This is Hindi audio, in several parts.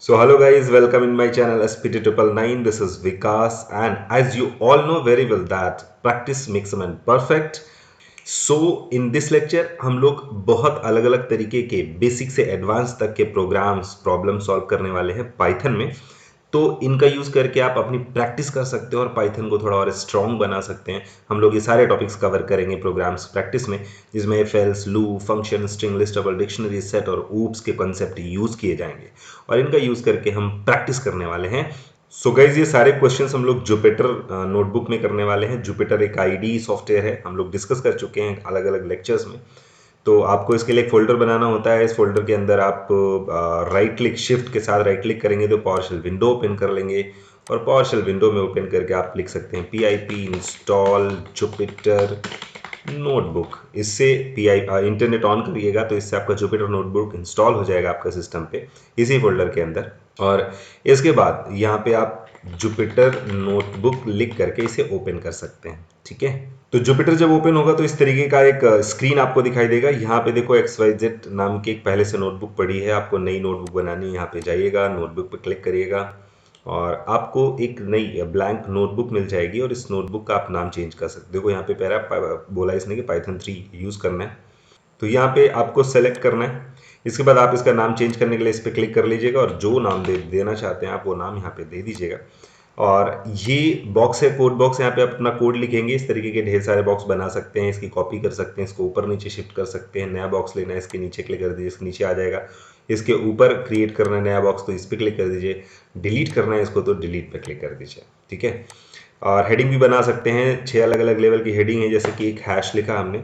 So hello guys, welcome in my channel SPT999. This is Vikas, and as you all know very well that practice makes a man perfect. So in this lecture हम लोग बहुत अलग अलग तरीके के बेसिक से एडवांस तक के प्रोग्राम्स प्रॉब्लम सॉल्व करने वाले हैं पाइथन में। तो इनका यूज करके आप अपनी प्रैक्टिस कर सकते हो और पाइथन को थोड़ा और स्ट्रॉन्ग बना सकते हैं। हम लोग ये सारे टॉपिक्स कवर करेंगे प्रोग्राम्स प्रैक्टिस में, जिसमें if else, loop, function, string, listable, dictionary, set और ऊप्स के कॉन्सेप्ट यूज किए जाएंगे और इनका यूज करके हम प्रैक्टिस करने वाले हैं। सो गाइज ये सारे क्वेश्चंस हम लोग जुपिटर नोटबुक में करने वाले हैं। जुपिटर एक आईडी सॉफ्टवेयर है, हम लोग डिस्कस कर चुके हैं अलग अलग लेक्चर्स में। तो आपको इसके लिए एक फोल्डर बनाना होता है। इस फोल्डर के अंदर आप राइट क्लिक, शिफ्ट के साथ राइट क्लिक करेंगे तो पावरशेल विंडो ओपन कर लेंगे और पावरशेल विंडो में ओपन करके आप लिख सकते हैं pip इंस्टॉल जुपिटर नोटबुक। इससे इंटरनेट ऑन करिएगा तो इससे आपका जुपिटर नोटबुक इंस्टॉल हो जाएगा आपका सिस्टम पे इसी फोल्डर के अंदर। और इसके बाद यहाँ पे आप जुपिटर नोटबुक लिख करके इसे ओपन कर सकते हैं। ठीक है, तो जुपिटर जब ओपन होगा तो इस तरीके का एक स्क्रीन आपको दिखाई देगा। यहाँ पे देखो XYZ नाम की एक पहले से नोटबुक पड़ी है, आपको नई नोटबुक बनानी है। यहाँ पे जाइएगा, नोटबुक पे क्लिक करिएगा और आपको एक नई ब्लैंक नोटबुक मिल जाएगी और इस नोटबुक का आप नाम चेंज कर सकते हो। देखो यहाँ पे पहला बोला इसने कि पाइथन 3 यूज़ करना है, तो यहाँ पे आपको सेलेक्ट करना है। इसके बाद आप इसका नाम चेंज करने के लिए इस पर क्लिक कर लीजिएगा और जो नाम देना चाहते हैं आप वो नाम यहाँ पे दे दीजिएगा। और ये बॉक्स है, कोड बॉक्स, यहाँ पे आप अपना कोड लिखेंगे। इस तरीके के ढेर सारे बॉक्स बना सकते हैं, इसकी कॉपी कर सकते हैं, इसको ऊपर नीचे शिफ्ट कर सकते हैं। नया बॉक्स लेना है, इसके नीचे क्लिक कर दीजिए, इसके नीचे आ जाएगा। इसके ऊपर क्रिएट करना है नया बॉक्स तो इस पर क्लिक कर दीजिए। डिलीट करना है इसको तो डिलीट पे क्लिक कर दीजिए। ठीक है, और हेडिंग भी बना सकते हैं। 6 अलग अलग लेवल की हेडिंग है, जैसे कि एक हैश लिखा हमने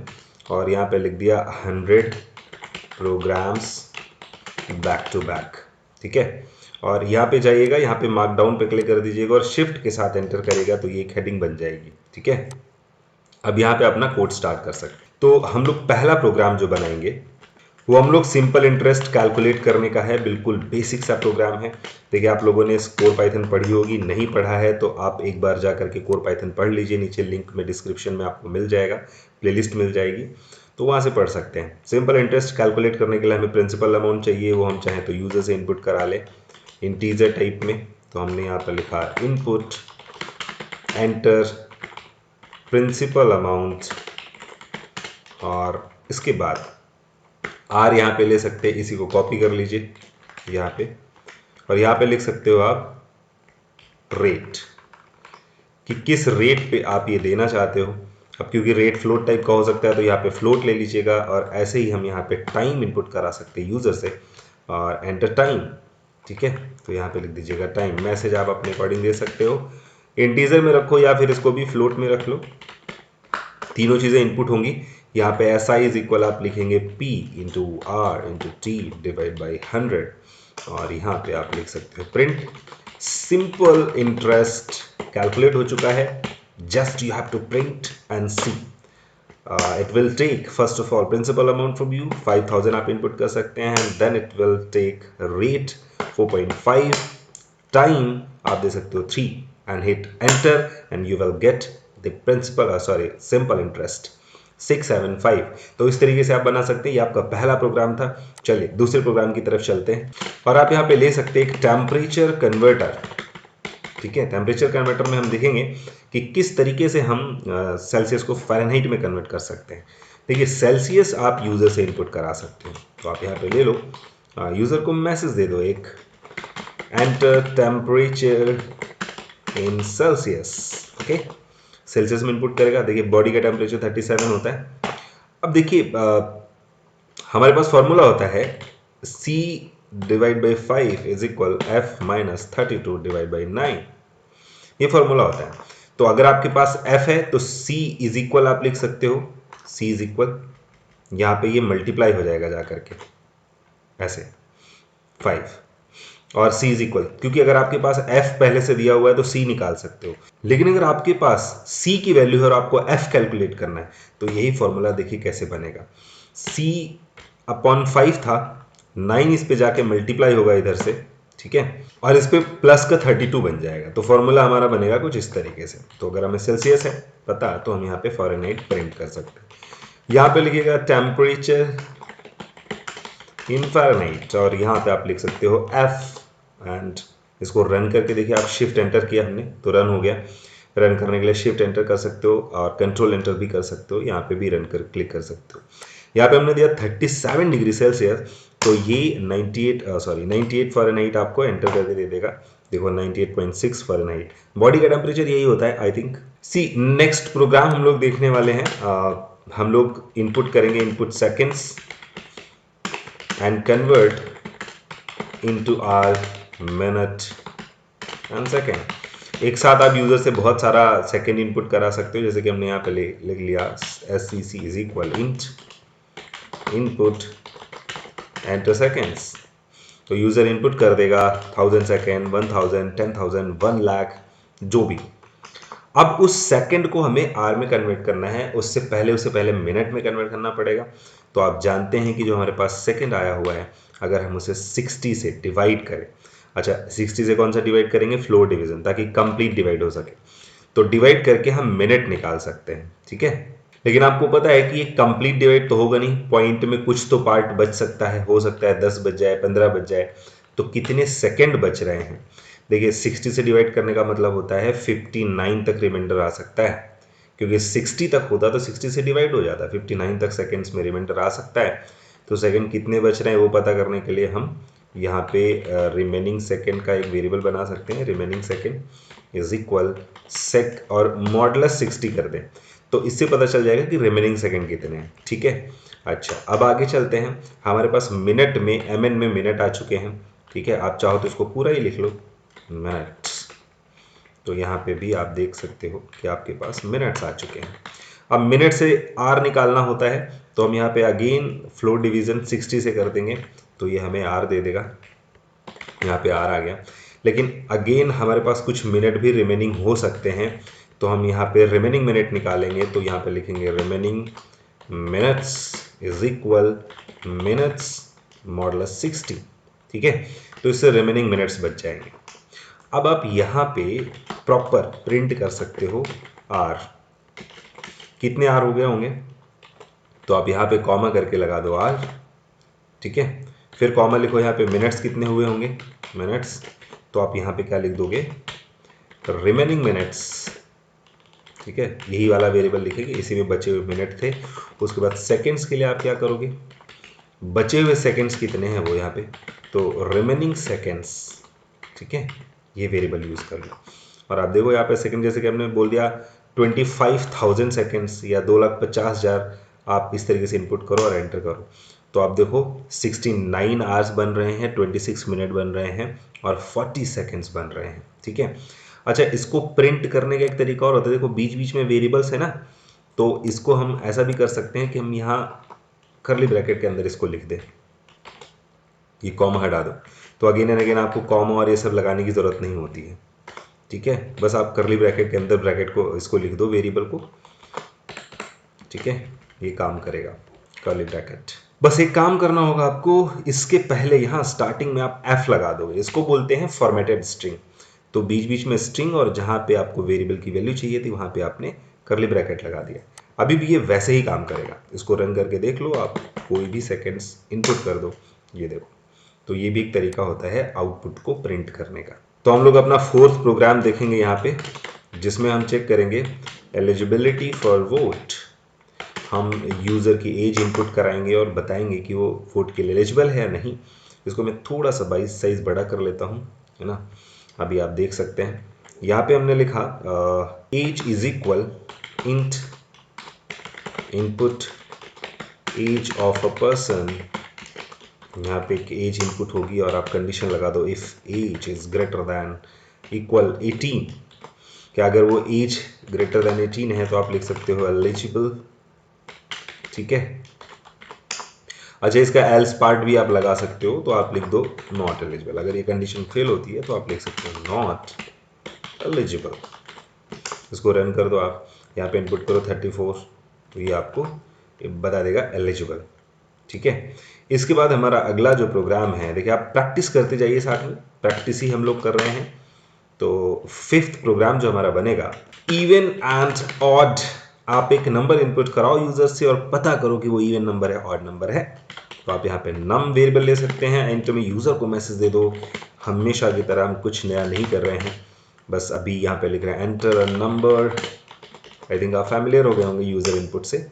और यहाँ पे लिख दिया 100 प्रोग्राम्स बैक टू बैक। ठीक है, और यहाँ पे जाइएगा, यहाँ पे मार्कडाउन पे क्लिक कर दीजिएगा और शिफ्ट के साथ एंटर करेगा तो ये एक हेडिंग बन जाएगी। ठीक है, अब यहाँ पे अपना कोड स्टार्ट कर सकते हैं। तो हम लोग पहला प्रोग्राम जो बनाएंगे वो हम लोग सिंपल इंटरेस्ट कैलकुलेट करने का है। बिल्कुल बेसिक सा प्रोग्राम है। देखिए आप लोगों ने कोर पाइथन पढ़ी होगी, नहीं पढ़ा है तो आप एक बार जा करके कोर पाइथन पढ़ लीजिए। नीचे लिंक में डिस्क्रिप्शन में आपको मिल जाएगा, प्लेलिस्ट मिल जाएगी, तो वहाँ से पढ़ सकते हैं। सिंपल इंटरेस्ट कैलकुलेट करने के लिए हमें प्रिंसिपल अमाउंट चाहिए, वो हम चाहें तो यूजर से इनपुट करा ले इंटीजर टाइप में। तो हमने यहाँ पर लिखा इनपुट एंटर प्रिंसिपल अमाउंट और इसके बाद आर यहाँ पे ले सकते हैं, इसी को कॉपी कर लीजिए यहाँ पे और यहाँ पे लिख सकते हो आप रेट, कि किस रेट पे आप ये देना चाहते हो। अब क्योंकि रेट फ्लोट टाइप का हो सकता है तो यहाँ पे फ्लोट ले लीजिएगा और ऐसे ही हम यहाँ पे टाइम इनपुट करा सकते हैं यूज़र से और एंटर टाइम। ठीक है, तो यहाँ पे लिख दीजिएगा टाइम। मैसेज आप अपने अकॉर्डिंग दे सकते हो, इंटीजर में रखो या फिर इसको भी फ्लोट में रख लो, तीनों चीज़ें इनपुट होंगी। यहाँ पे SI इज इक्वल आप लिखेंगे P into R into T divide by 100 और यहाँ पे आप लिख सकते हो प्रिंट सिंपल इंटरेस्ट कैलकुलेट हो चुका है। Just you have to print and see. It will take first of all principal amount from you 5000 आप इनपुट कर सकते हैं, then it will take rate 4.5, time आप दे सकते हो 3 and hit enter and you will get the principal simple interest 675। तो इस तरीके से आप बना सकते हैं। ये आपका पहला प्रोग्राम था। चलिए दूसरे प्रोग्राम की तरफ चलते हैं और आप यहाँ पे ले सकते हैं एक टेम्परेचर कन्वर्टर। ठीक है, टेम्परेचर कन्वर्टर में हम देखेंगे कि किस तरीके से हम सेल्सियस को फ़ारेनहाइट में कन्वर्ट कर सकते हैं। देखिए सेल्सियस आप यूज़र से इनपुट करा सकते हो, तो आप यहाँ पे ले लो, यूज़र को मैसेज दे दो एक, enter temperature in Celsius. Okay, Celsius में इनपुट करेगा। देखिए बॉडी का टेम्परेचर 37 होता है। अब देखिए हमारे पास फॉर्मूला होता है C divide by 5 is equal F minus 32 divide by 9। ये फॉर्मूला होता है। तो अगर आपके पास F है तो C इज इक्वल आप लिख सकते हो, C इज इक्वल, यहाँ पे ये मल्टीप्लाई हो जाएगा जा करके ऐसे 5 और C इज इक्वल, क्योंकि अगर आपके पास F पहले से दिया हुआ है तो C निकाल सकते हो। लेकिन अगर आपके पास C की वैल्यू है और आपको F कैलकुलेट करना है तो यही फॉर्मूला देखिए कैसे बनेगा। C अपॉन 5 था, 9 इस पे जाके मल्टीप्लाई होगा इधर से, ठीक है, और इस पे प्लस का 32 बन जाएगा। तो फॉर्मूला हमारा बनेगा कुछ इस तरीके से। तो अगर हमें सेल्सियस है पता तो हम यहाँ पे फ़ारेनहाइट प्रिंट कर सकते हैं। यहाँ पे लिखिएगा टेम्परेचर इन फ़ारेनहाइट और यहाँ पे आप लिख सकते हो F एंड इसको रन करके देखिए आप, शिफ्ट एंटर किया हमने तो रन हो गया। रन करने के लिए शिफ्ट एंटर कर सकते हो और कंट्रोल एंटर भी कर सकते हो, यहाँ पे भी रन कर क्लिक कर सकते हो। यहाँ पे हमने दिया 37 डिग्री सेल्सियस, तो ये 98 फ़ारेनहाइट आपको एंटर करके दे देगा। देखो 98.6 फ़ारेनहाइट बॉडी का टेम्परेचर यही होता है I think. See next program हम लोग देखने वाले हैं, हम लोग इनपुट करेंगे input seconds and convert into hour minute and second. एक साथ आप यूजर से बहुत सारा सेकेंड इनपुट करा सकते हो, जैसे कि हमने यहाँ पे लिख लिया SCC is equal int input enter seconds. तो यूजर इनपुट कर देगा 1000 सेकेंड, 1000, 10,000, 1 लाख, जो भी। अब उस सेकंड को हमें आर में कन्वर्ट करना है, उससे पहले मिनट में कन्वर्ट करना पड़ेगा। तो आप जानते हैं कि जो हमारे पास सेकंड आया हुआ है, अगर हम उसे 60 से डिवाइड करें, अच्छा 60 से कौन सा डिवाइड करेंगे, फ्लोर डिवीजन, ताकि कंप्लीट डिवाइड हो सके। तो डिवाइड करके हम मिनट निकाल सकते हैं, ठीक है। लेकिन आपको पता है कि ये कंप्लीट डिवाइड तो होगा नहीं, पॉइंट में कुछ तो पार्ट बच सकता है, हो सकता है 10 बच जाए, 15 बच जाए। तो कितने सेकंड बच रहे हैं, देखिए 60 से डिवाइड करने का मतलब होता है 59 तक रिमाइंडर आ सकता है, क्योंकि 60 तक होता तो 60 से डिवाइड हो जाता, 59 तक सेकंड्स में रिमाइंडर आ सकता है। तो सेकंड कितने बच रहे हैं वो पता करने के लिए हम यहाँ पे रिमेनिंग सेकंड का एक वेरिएबल बना सकते हैं। Remaining second is equal sec और मॉडुलस 60 कर दें, तो इससे पता चल जाएगा कि रिमेनिंग सेकंड कितने हैं, ठीक है। अच्छा अब आगे चलते हैं, हमारे पास मिनट में MN में मिनट आ चुके हैं, ठीक है। आप चाहो तो इसको पूरा ही लिख लो मिनट्स, तो यहाँ पे भी आप देख सकते हो कि आपके पास मिनट्स आ चुके हैं। अब मिनट से आर निकालना होता है, तो हम यहाँ पे अगेन फ्लोर डिवीजन 60 से कर देंगे, तो ये हमें आर दे देगा, यहाँ पे आर आ गया। लेकिन अगेन हमारे पास कुछ मिनट भी रिमेनिंग हो सकते हैं, तो हम यहाँ पे रिमेनिंग मिनट निकालेंगे, तो यहाँ पे लिखेंगे remaining minutes is equal minutes modulus 60, ठीक है। तो इससे रिमेनिंग मिनट्स बच जाएंगे। अब आप यहाँ पे प्रॉपर प्रिंट कर सकते हो आर, कितने आर हो गए होंगे, तो आप यहाँ पे कॉमा करके लगा दो आर, ठीक है। फिर कॉमा लिखो यहाँ पे मिनट्स कितने हुए होंगे, मिनट्स, तो आप यहाँ पे क्या लिख दोगे, रिमेनिंग मिनट्स, ठीक है। यही वाला वेरिएबल लिखेंगे, इसी में बचे हुए मिनट थे। उसके बाद सेकेंड्स के लिए आप क्या करोगे, बचे हुए सेकेंड्स कितने हैं वो यहाँ पे, तो रिमेनिंग सेकेंड्स, ठीक है, ये वेरिएबल यूज कर लो। और आप देखो यहाँ पे सेकंड, जैसे कि हमने बोल दिया 25,000 सेकेंड्स या 2,50,000, आप इस तरीके से इनपुट करो और एंटर करो, तो आप देखो 69 आवर्स बन रहे हैं, 26 मिनट बन रहे हैं और 40 सेकेंड्स बन रहे हैं, ठीक है। अच्छा इसको प्रिंट करने का एक तरीका और होता है, देखो बीच बीच में वेरिएबल्स है ना, तो इसको हम ऐसा भी कर सकते हैं कि हम यहाँ कर्ली ब्रैकेट के अंदर इसको लिख दें, ये कॉमा हटा दो, तो अगेन एंड अगेन आपको कॉमा और ये सब लगाने की ज़रूरत नहीं होती है, ठीक है। बस आप कर्ली ब्रैकेट के अंदर ब्रैकेट को इसको लिख दो वेरिएबल को, ठीक है, ये काम करेगा कर्ली ब्रैकेट। बस एक काम करना होगा आपको, इसके पहले यहाँ स्टार्टिंग में आप F लगा दोगे, इसको बोलते हैं फॉर्मेटेड स्ट्रिंग। तो बीच बीच में स्ट्रिंग और जहाँ पे आपको वेरिएबल की वैल्यू चाहिए थी वहाँ पे आपने कर्ली ब्रैकेट लगा दिया। अभी भी ये वैसे ही काम करेगा, इसको रन करके देख लो आप, कोई भी सेकेंड्स इनपुट कर दो, ये देखो। तो ये भी एक तरीका होता है आउटपुट को प्रिंट करने का। तो हम लोग अपना फोर्थ प्रोग्राम देखेंगे यहाँ पे, जिसमें हम चेक करेंगे एलिजिबिलिटी फॉर वोट। हम यूज़र की एज इनपुट कराएंगे और बताएंगे कि वो वोट के लिए एलिजिबल है या नहीं। इसको मैं थोड़ा सा साइज बड़ा कर लेता हूँ, है ना। अभी आप देख सकते हैं यहाँ पे हमने लिखा age is equal int input age of a person. यहाँ पे एक एज इनपुट होगी और आप कंडीशन लगा दो, if age is greater than equal 18, कि अगर वो एज ग्रेटर दैन 18 है तो आप लिख सकते हो एलिजिबल, ठीक है। अच्छा इसका एल्स पार्ट भी आप लगा सकते हो, तो आप लिख दो नॉट एलिजिबल। अगर ये कंडीशन फेल होती है तो आप लिख सकते हो नॉट एलिजिबल। इसको रन कर दो आप, यहाँ पे इनपुट करो 34, तो ये आपको बता देगा एलिजिबल, ठीक है। इसके बाद हमारा अगला जो प्रोग्राम है, देखिए आप प्रैक्टिस करते जाइए, साथ में प्रैक्टिस ही हम लोग कर रहे हैं। तो फिफ्थ प्रोग्राम जो हमारा बनेगा, इवन एंड ऑड। आप एक नंबर इनपुट कराओ यूजर से और पता करो कि वो इवन नंबर है ऑड नंबर है, तो आप यहाँ पे num वेरिएबल ले सकते हैं, एंटर में यूज़र को मैसेज दे दो। हमेशा की तरह हम कुछ नया नहीं कर रहे हैं, बस अभी यहाँ पे लिख रहे हैं enter a number. I think आप फैमिलियर हो गए होंगे यूज़र इनपुट से।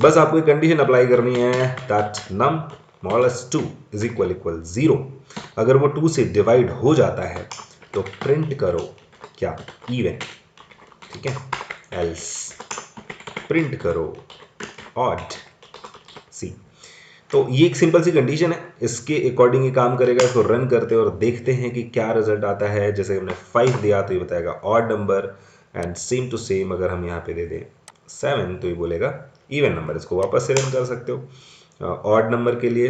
बस आपको एक कंडीशन अप्लाई करनी है that num modulus 2 is equal 0। अगर वो 2 से डिवाइड हो जाता है तो प्रिंट करो क्या, इवन। ठीक है, एल्स प्रिंट करो ऑड सी। तो ये एक सिंपल सी कंडीशन है, इसके अकॉर्डिंग ही काम करेगा। इसको रन करते हैं और देखते हैं कि क्या रिजल्ट आता है। जैसे हमने 5 दिया तो ये बताएगा odd number, and same to same अगर हम यहाँ पे दे दें 7 तो ये बोलेगा इवन नंबर। इसको वापस से रन कर सकते हो। ऑड नंबर के लिए,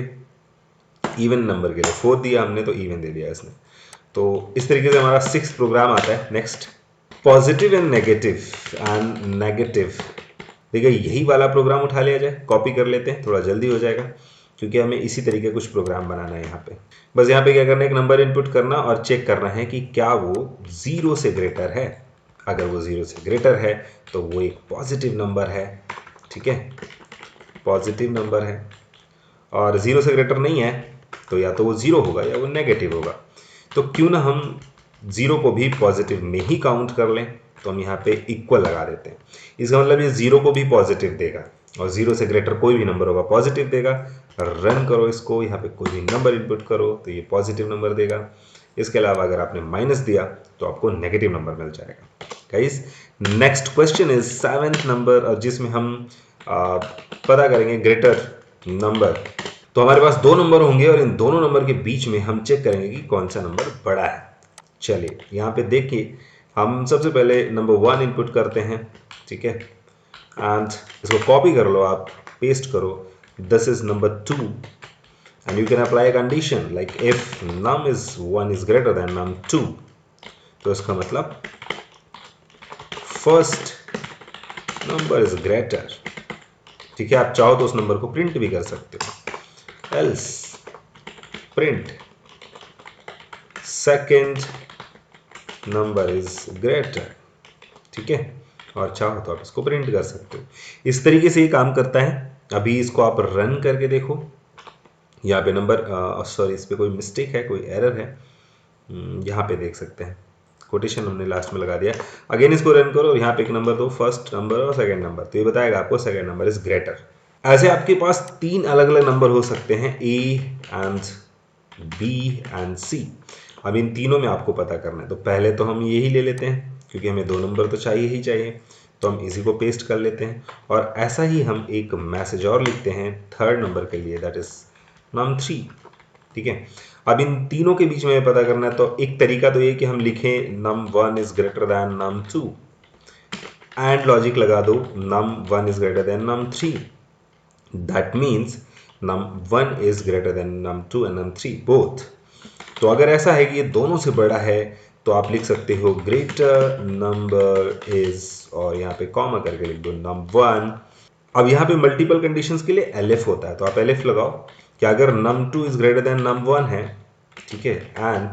इवन नंबर के लिए 4 दिया हमने तो इवन दे दिया इसने। तो इस तरीके से हमारा 6 प्रोग्राम आता है। Next, positive and negative. देखिए यही वाला प्रोग्राम उठा लिया जाए, कॉपी कर लेते हैं, थोड़ा जल्दी हो जाएगा क्योंकि हमें इसी तरीके कुछ प्रोग्राम बनाना है। यहाँ पे बस यहाँ पे क्या करना है, एक नंबर इनपुट करना और चेक करना है कि क्या वो 0 से ग्रेटर है। अगर वो 0 से ग्रेटर है तो वो एक पॉजिटिव नंबर है। ठीक है, पॉजिटिव नंबर है। और 0 से ग्रेटर नहीं है तो या तो वो 0 होगा या वो नेगेटिव होगा। तो क्यों ना हम 0 को भी पॉजिटिव में ही काउंट कर लें। तो हम यहाँ पे इक्वल लगा देते हैं। इसका मतलब ये 0 को भी पॉजिटिव देगा और 0 से ग्रेटर कोई भी नंबर होगा पॉजिटिव देगा। रन करो इसको, यहाँ पे कोई भी नंबर इनपुट करो तो ये पॉजिटिव नंबर देगा। इसके अलावा अगर आपने माइनस दिया तो आपको नेगेटिव नंबर मिल जाएगा। Guys, next question is 7th number, जिसमें हम पता करेंगे ग्रेटर नंबर। तो हमारे पास 2 नंबर होंगे और इन दोनों नंबर के बीच में हम चेक करेंगे कि कौन सा नंबर बड़ा है। चलिए यहाँ पे देखिए, हम सबसे पहले नंबर 1 इनपुट करते हैं। ठीक है, एंड इसको कॉपी कर लो, आप पेस्ट करो, this is number 2 and you can apply a condition like if num is 1 is greater than num 2। तो इसका मतलब फर्स्ट नंबर इज ग्रेटर। ठीक है, आप चाहो तो उस नंबर को प्रिंट भी कर सकते हो, else print second number is greater। ठीक है, और चाहो तो आप इसको प्रिंट कर सकते हो। इस तरीके से ये काम करता है। अभी इसको आप रन करके देखो, यहाँ पे नंबर सॉरी इस पे कोई मिस्टेक है, कोई एरर है। यहाँ पे देख सकते हैं, कोटेशन हमने लास्ट में लगा दिया। अगेन इसको रन करो और यहाँ पे एक नंबर दो, फर्स्ट नंबर और सेकंड नंबर, तो ये बताएगा आपको सेकंड नंबर इज ग्रेटर। ऐसे आपके पास 3 अलग अलग नंबर हो सकते हैं, A and B and C। अब इन तीनों में आपको पता करना है, तो पहले तो हम यही ले लेते हैं क्योंकि हमें 2 नंबर तो चाहिए ही चाहिए। तो हम इसी को पेस्ट कर लेते हैं और ऐसा ही हम एक मैसेज और लिखते हैं थर्ड नंबर के लिए, दैट इज num 3। ठीक है, अब इन तीनों के बीच में पता करना है, तो एक तरीका तो ये कि हम लिखें num 1 is greater then num 2 and logic लगा दो num 1 is greater then num 3। That means num 1 is greater then num 2 and num 3 both. तो अगर ऐसा है कि ये दोनों से बड़ा है तो आप लिख सकते हो ग्रेटर नंबर इज, और यहाँ पे कॉमा करके लिख दो num 1। अब यहाँ पे मल्टीपल कंडीशंस के लिए LF होता है, तो आप LF लगाओ कि अगर num 2 is greater then num 1 है, ठीक है, and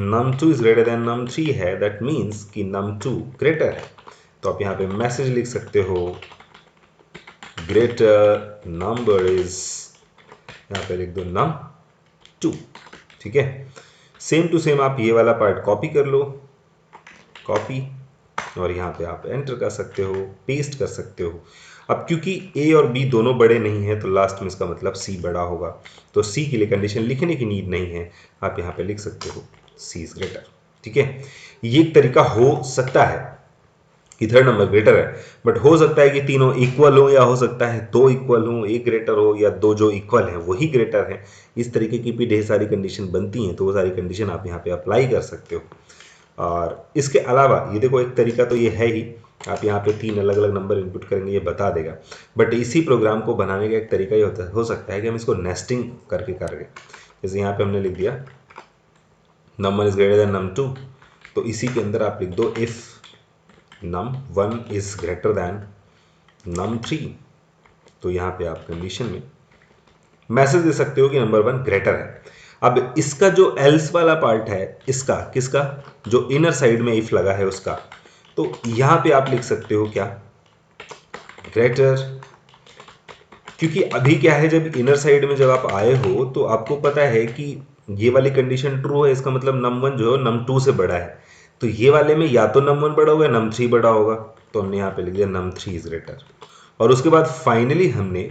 num 2 is greater then num 3 है, दैट मीन्स कि num 2 ग्रेटर है। तो आप यहाँ पे मैसेज लिख सकते हो ग्रेटर नंबर इज, यहाँ पे लिख दो num 2। ठीक है, सेम टू सेम आप ये वाला पार्ट कॉपी कर लो, कॉपी, और यहाँ पे आप एंटर कर सकते हो, पेस्ट कर सकते हो। अब क्योंकि A और B दोनों बड़े नहीं है तो लास्ट में इसका मतलब C बड़ा होगा, तो C के लिए कंडीशन लिखने की नीड नहीं है, आप यहाँ पे लिख सकते हो C इज ग्रेटर। ठीक है, ये एक तरीका हो सकता है कि थर्ड नंबर ग्रेटर है, बट हो सकता है कि तीनों इक्वल हो, या हो सकता है 2 इक्वल हो, एक ग्रेटर हो, या 2 जो इक्वल हैं वही ग्रेटर है। इस तरीके की भी ढेर सारी कंडीशन बनती हैं, तो वो सारी कंडीशन आप यहाँ पे अप्लाई कर सकते हो। और इसके अलावा ये देखो, एक तरीका तो ये है ही, आप यहाँ पे 3 अलग अलग नंबर इनपुट करेंगे, ये बता देगा। बट इसी प्रोग्राम को बनाने का एक तरीका ये हो सकता है कि हम इसको नेस्टिंग करके करें। जैसे यहाँ पे हमने लिख दिया num 1 is greater then num 2, तो इसी के अंदर आप लिख दो if num 1 is greater then num 3। तो यहाँ पे आप कंडीशन में मैसेज दे सकते हो कि नंबर 1 ग्रेटर है। अब इसका जो एल्स वाला पार्ट है, इसका किसका, जो इनर साइड में इफ लगा है उसका, तो यहाँ पे आप लिख सकते हो क्या, ग्रेटर क्योंकि अभी क्या है, जब इनर साइड में जब आप आए हो तो आपको पता है कि ये वाली कंडीशन ट्रू है, इसका मतलब num1 जो है num2 से बड़ा है। तो ये वाले में या तो num1 बड़ा होगा या num3 बड़ा होगा, तो हमने यहाँ पे लिख दिया num3 इज ग्रेटर। और उसके बाद फाइनली हमने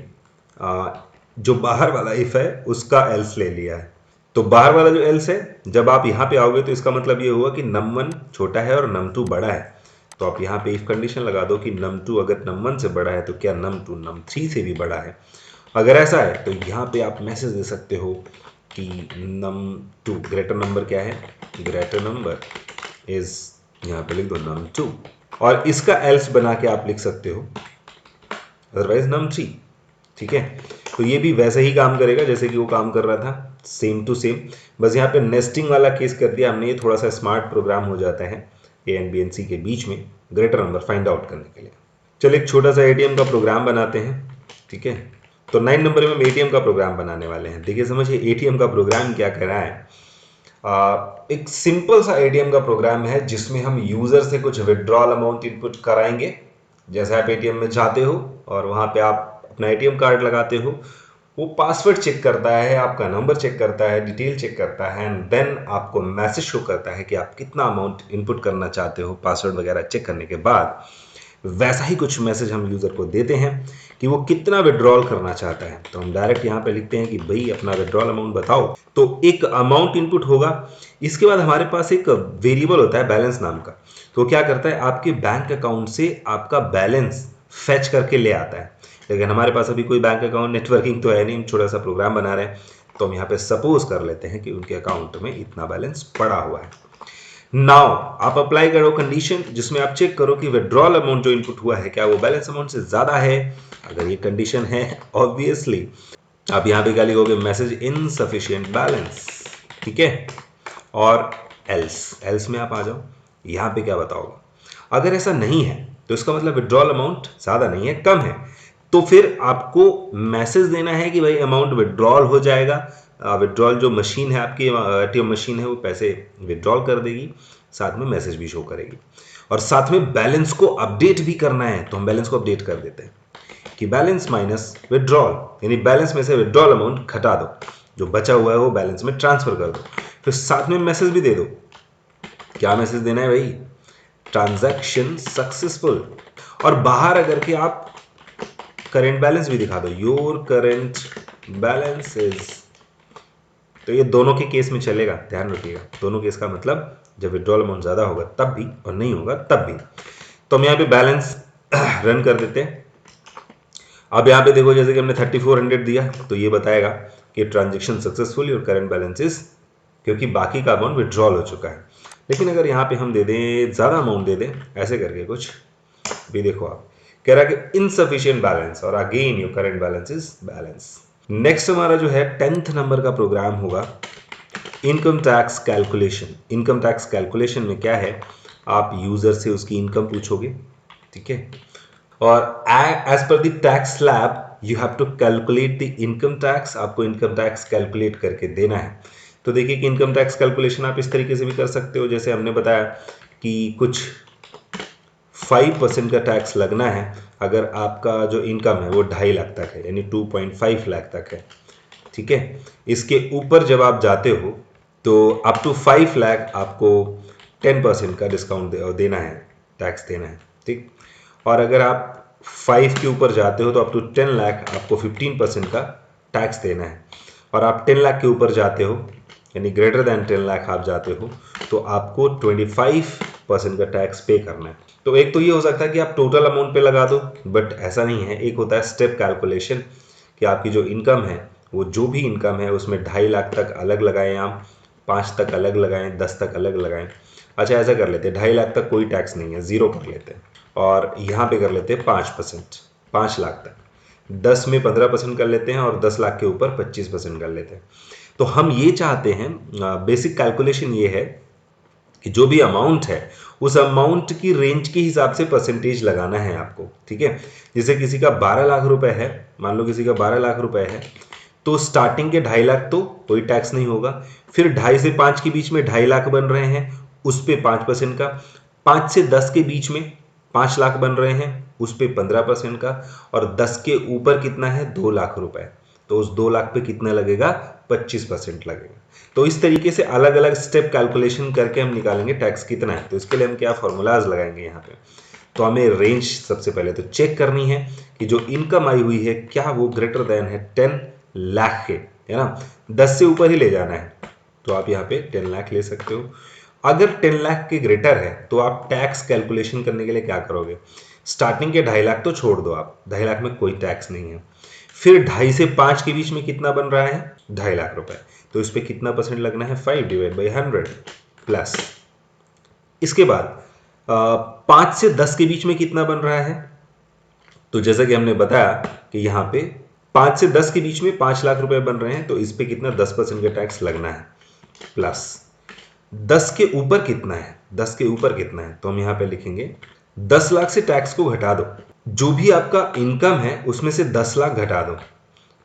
जो बाहर वाला इफ है उसका एल्स ले लिया है। तो बाहर वाला जो एल्स है, जब आप यहाँ पे आओगे तो इसका मतलब ये हुआ कि num1 छोटा है और num2 बड़ा है। तो आप यहाँ पे इफ कंडीशन लगा दो कि num2 अगर num1 से बड़ा है तो क्या num2 num3 से भी बड़ा है। अगर ऐसा है तो यहाँ पे आप मैसेज दे सकते हो कि num2 ग्रेटर नंबर क्या है, ग्रेटर नंबर इज, यहाँ पे लिख दो num2, और इसका एल्स बना के आप लिख सकते हो अदरवाइज num3। ठीक है, तो ये भी वैसे ही काम करेगा जैसे कि वो काम कर रहा था, सेम टू सेम। बस यहाँ पे नेस्टिंग वाला केस कर दिया हमने, ये थोड़ा सा स्मार्ट प्रोग्राम हो जाता है ए एंड बी एंड सी के बीच में ग्रेटर नंबर फाइंड आउट करने के लिए। चलिए एक छोटा सा एटीएम का प्रोग्राम बनाते हैं। ठीक है, तो 9 नंबर में हम एटीएम का प्रोग्राम बनाने वाले हैं। देखिए समझिए एटीएम का प्रोग्राम क्या कर रहा है। एक सिंपल सा एटीएम का प्रोग्राम है जिसमें हम यूजर से कुछ विड्रॉल अमाउंट इनपुट कराएंगे। जैसे आप एटीएम में जाते हो और वहां पे आप अपना एटीएम कार्ड लगाते हो, वो पासवर्ड चेक करता है, आपका नंबर चेक करता है, डिटेल चेक करता है, एंड देन आपको मैसेज शो करता है कि आप कितना अमाउंट इनपुट करना चाहते हो। पासवर्ड वगैरह चेक करने के बाद वैसा ही कुछ मैसेज हम यूजर को देते हैं कि वो कितना विड्रॉल करना चाहता है। तो हम डायरेक्ट यहाँ पे लिखते हैं कि भाई अपना विड्रॉल अमाउंट बताओ, तो एक अमाउंट इनपुट होगा। इसके बाद हमारे पास एक वेरिएबल होता है बैलेंस नाम का, तो क्या करता है आपके बैंक अकाउंट से आपका बैलेंस फेच करके ले आता है। लेकिन हमारे पास अभी कोई बैंक अकाउंट नेटवर्किंग तो है नहीं, हम छोटा सा प्रोग्राम बना रहे हैं, तो हम यहाँ पे सपोज कर लेते हैं कि उनके अकाउंट में इतना बैलेंस पड़ा हुआ है। नाउ आप अप्लाई करो कंडीशन जिसमें आप चेक करो कि विड्रॉल अमाउंट जो इनपुट हुआ है क्या वो बैलेंस अमाउंट से ज्यादा है। अगर ये कंडीशन है ऑब्वियसली आप यहाँ पे क्या लिखोगे, मैसेज इनसफिशिएंट बैलेंस। ठीक है, और एल्स में आप आ जाओ, यहाँ पे क्या बताओगे। अगर ऐसा नहीं है तो इसका मतलब विड्रॉल अमाउंट ज्यादा नहीं है, कम है, तो फिर आपको मैसेज देना है कि भाई अमाउंट विड्रॉल हो जाएगा। विड्रॉल जो मशीन है आपकी एटीएम मशीन है वो पैसे विड्रॉल कर देगी, साथ में मैसेज भी शो करेगी। और साथ में बैलेंस को अपडेट भी करना है, तो हम बैलेंस को अपडेट कर देते हैं कि बैलेंस माइनस विड्रॉल, यानी बैलेंस में से विड्रॉल अमाउंट घटा दो, जो बचा हुआ है वो बैलेंस में ट्रांसफर कर दो। फिर साथ में मैसेज भी दे दो। क्या मैसेज देना है भाई, ट्रांजैक्शन सक्सेसफुल। और बाहर अगर के आप करेंट बैलेंस भी दिखा दो, योर करेंट बैलेंस इज, तो ये दोनों के केस में चलेगा, ध्यान रखिएगा। दोनों केस का मतलब जब विड्रॉल अमाउंट ज्यादा होगा तब भी और नहीं होगा तब भी। तो हम यहाँ पे बैलेंस रन कर देते हैं। अब यहाँ पे देखो जैसे कि हमने 3400 दिया तो ये बताएगा कि ट्रांजेक्शन सक्सेसफुल और करंट बैलेंस इज, क्योंकि बाकी का अमाउंट विड्रॉल हो चुका है। लेकिन अगर यहाँ पे हम दे दें ज़्यादा अमाउंट दे दें ऐसे करके कुछ भी, देखो आप कह रहा है कि इनसफिशिएंट बैलेंस और again your current balance is balance. Next हमारा जो है 10th नंबर का प्रोग्राम होगा income tax calculation. Income tax calculation में क्या है, आप यूजर से उसकी इनकम पूछोगे। ठीक है, और as per the tax slab you have to calculate the income tax, आपको इनकम टैक्स कैलकुलेट करके देना है। तो देखिए कि इनकम टैक्स कैलकुलेशन आप इस तरीके से भी कर सकते हो, जैसे हमने बताया कि कुछ 5% का टैक्स लगना है अगर आपका जो इनकम है वो 2.5 लाख तक है, यानी 2.5 लाख तक है। ठीक है, इसके ऊपर जब आप जाते हो तो अप टू 5 लाख आपको 10% का डिस्काउंट देना है, टैक्स देना है। ठीक, और अगर आप 5 के ऊपर जाते हो तो अप टू 10 लाख आपको 15% का टैक्स देना है। और आप 10 लाख के ऊपर जाते हो यानी ग्रेटर देन 10 लाख आप जाते हो तो आपको 25% का टैक्स पे करना है। तो एक तो ये हो सकता है कि आप टोटल अमाउंट पे लगा दो, बट ऐसा नहीं है। एक होता है स्टेप कैलकुलेशन कि आपकी जो इनकम है वो जो भी इनकम है उसमें 2.5 लाख तक अलग लगाएं, आप 5 तक अलग लगाएं, 10 तक अलग लगाएं। अच्छा ऐसा कर लेते हैं, 2.5 लाख तक कोई टैक्स नहीं है, 0 कर लेते हैं, और यहाँ पे कर लेते हैं 5%, 5 लाख तक 10 में 15% कर लेते हैं, और 10 लाख के ऊपर 25% कर लेते हैं। तो हम ये चाहते हैं, बेसिक कैलकुलेशन ये है कि जो भी अमाउंट है उस अमाउंट की रेंज के हिसाब से परसेंटेज लगाना है आपको। ठीक है, जैसे किसी का 12 लाख रुपए है, मान लो किसी का 12 लाख रुपए है, तो स्टार्टिंग के 2.5 लाख तो कोई टैक्स नहीं होगा। फिर 2.5 से 5 के बीच में 2.5 लाख बन रहे हैं, उस पे 5% का। 5 से 10 के बीच में 5 लाख बन रहे हैं उस पे 15% का, और 10 के ऊपर कितना है 2 लाख रुपए, तो उस 2 लाख पे कितना लगेगा 25% लगेगा। तो इस तरीके से अलग अलग स्टेप कैलकुलेशन करके हम निकालेंगे टैक्स कितना है। तो इसके लिए हम क्या फॉर्मूलाज लगाएंगे यहाँ पे। तो हमें रेंज सबसे पहले तो चेक करनी है कि जो इनकम आई हुई है क्या वो ग्रेटर देन है 10 लाख के, है ना, 10 से ऊपर ही ले जाना है। तो आप यहाँ पे 10 लाख ले सकते हो। अगर 10 लाख के ग्रेटर है तो आप टैक्स कैलकुलेशन करने के लिए क्या करोगे, स्टार्टिंग के 2.5 लाख तो छोड़ दो आप, 2.5 लाख में कोई टैक्स नहीं है। फिर 2.5 से 5 के बीच में कितना बन रहा है 2.5 लाख रुपए, तो इस पे कितना परसेंट लगना है 5/100 प्लस। इसके बाद 5 से 10 के बीच में कितना बन रहा है, तो जैसा कि हमने बताया कि यहाँ पे 5 से 10 के बीच में 5 लाख रुपए बन रहे हैं, तो इस पे कितना 10% का टैक्स लगना है प्लस। 10 के ऊपर कितना है, 10 के ऊपर कितना है, तो हम यहाँ पे लिखेंगे 10 लाख से टैक्स को घटा दो, जो भी आपका इनकम है उसमें से 10 लाख घटा दो,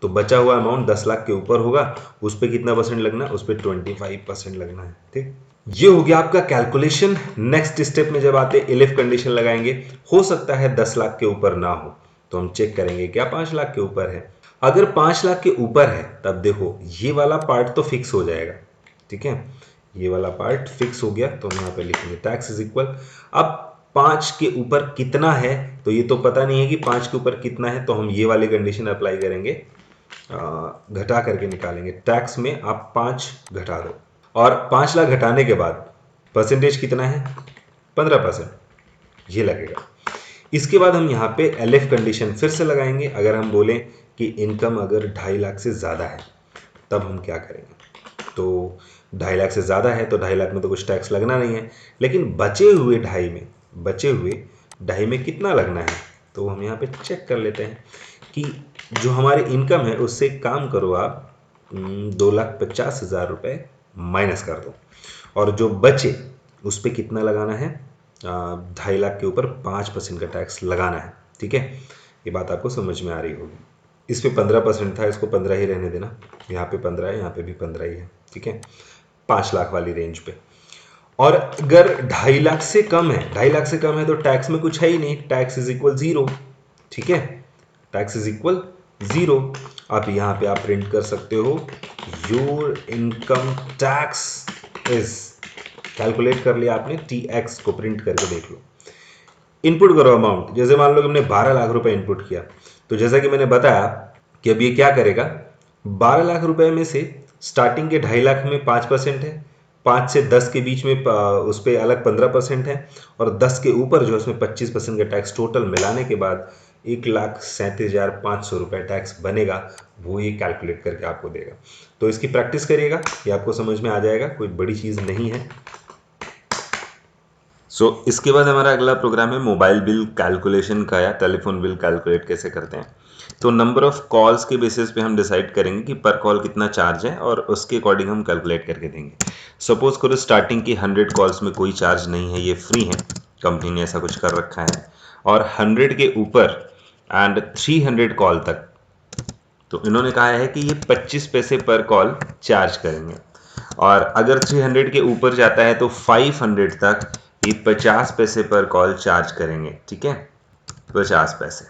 तो बचा हुआ अमाउंट 10 लाख के ऊपर होगा, उस पर कितना परसेंट लगना है, उस पर 25% लगना है। ठीक, ये हो गया आपका कैलकुलेशन। नेक्स्ट स्टेप में जब आते इफ कंडीशन लगाएंगे, हो सकता है 10 लाख के ऊपर ना हो, तो हम चेक करेंगे क्या 5 लाख के ऊपर है। अगर 5 लाख के ऊपर है तब देखो ये वाला पार्ट तो फिक्स हो जाएगा, ठीक है, ये वाला पार्ट फिक्स हो गया, तो हम यहाँ पे लिखेंगे टैक्स इज इक्वल। अब 5 के ऊपर कितना है, तो ये तो पता नहीं है कि 5 के ऊपर कितना है, तो हम ये वाली कंडीशन अप्लाई करेंगे, घटा करके निकालेंगे। टैक्स में आप 5 घटा दो, और 5 लाख घटाने के बाद परसेंटेज कितना है 15%, ये लगेगा। इसके बाद हम यहाँ पे एलएफ कंडीशन फिर से लगाएंगे। अगर हम बोलें कि इनकम अगर 2.5 लाख से ज़्यादा है तब हम क्या करेंगे, तो 2.5 लाख से ज़्यादा है तो 2.5 लाख में तो कुछ टैक्स लगना नहीं है, लेकिन बचे हुए 2.5 में कितना लगना है, तो हम यहाँ पे चेक कर लेते हैं कि जो हमारी इनकम है उससे काम करो आप 2,50,000 रुपये माइनस कर दो, और जो बचे उस पर कितना लगाना है 2.5 लाख के ऊपर 5% का टैक्स लगाना है। ठीक है, ये बात आपको समझ में आ रही होगी। इस पे 15% था, इसको 15 ही रहने देना, यहाँ पे 15 है, यहाँ पे भी 15 ही है। ठीक है, 5 लाख वाली रेंज पे। और अगर 2.5 लाख से कम है, 2.5 लाख से कम है तो टैक्स में कुछ है ही नहीं, टैक्स इज इक्वल 0। ठीक है, टैक्स इज इक्वल 0। आप यहाँ पे आप प्रिंट कर सकते हो your income tax is, calculate कर लिया आपने, TX को प्रिंट करके देख लो। इनपुट करो अमाउंट, जैसे मान लो कि हमने 12 लाख रुपए इनपुट किया, तो जैसा कि मैंने बताया कि अब ये क्या करेगा, 12 लाख रुपए में से स्टार्टिंग के 2.5 लाख में 5% है, 5 से 10 के बीच में उस पर अलग 15% है, और 10 के ऊपर जो है उसमें 25% का टैक्स, टोटल मिलाने के बाद 1,37,500 रुपये टैक्स बनेगा। वो ये कैलकुलेट करके आपको देगा। तो इसकी प्रैक्टिस करिएगा, ये आपको समझ में आ जाएगा, कोई बड़ी चीज़ नहीं है। इसके बाद हमारा अगला प्रोग्राम है मोबाइल बिल कैलकुलेशन का, या टेलीफोन बिल कैलकुलेट कैसे करते हैं। तो नंबर ऑफ कॉल्स के बेसिस पे हम डिसाइड करेंगे कि पर कॉल कितना चार्ज है, और उसके अकॉर्डिंग हम कैलकुलेट करके देंगे। सपोज करो स्टार्टिंग की 100 कॉल्स में कोई चार्ज नहीं है, ये फ्री है, कंपनी ने ऐसा कुछ कर रखा है, और 100 के ऊपर एंड 300 कॉल तक, तो इन्होंने कहा है कि ये 25 पैसे पर कॉल चार्ज करेंगे। और अगर 300 के ऊपर जाता है तो 500 तक ये 50 पैसे पर कॉल चार्ज करेंगे। ठीक है, 50 पैसे,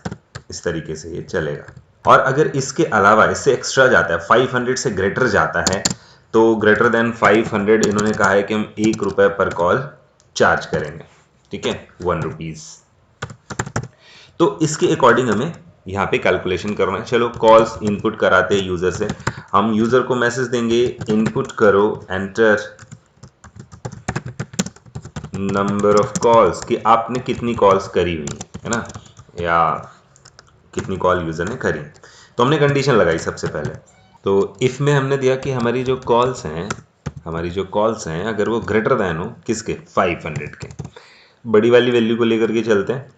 इस तरीके से ये चलेगा। और अगर इसके अलावा इससे एक्स्ट्रा जाता है, 500 से ग्रेटर जाता है, तो ग्रेटर देन 500 इन्होंने कहा है कि हम 1 रुपये पर कॉल चार्ज करेंगे। ठीक है, 1 रुपीज़। तो इसके अकॉर्डिंग हमें यहाँ पे कैलकुलेशन करना है। चलो कॉल्स इनपुट कराते हैं यूज़र से। हम यूज़र को मैसेज देंगे, इनपुट करो एंटर नंबर ऑफ कॉल्स, कि आपने कितनी कॉल्स करी हुई है ना, या कितनी कॉल यूज़र ने करी। तो हमने कंडीशन लगाई सबसे पहले। तो इफ़ में हमने दिया कि हमारी जो कॉल्स हैं अगर वो ग्रेटर दैन हो किसके, 500 के। बड़ी वाली वैल्यू को लेकर के चलते हैं,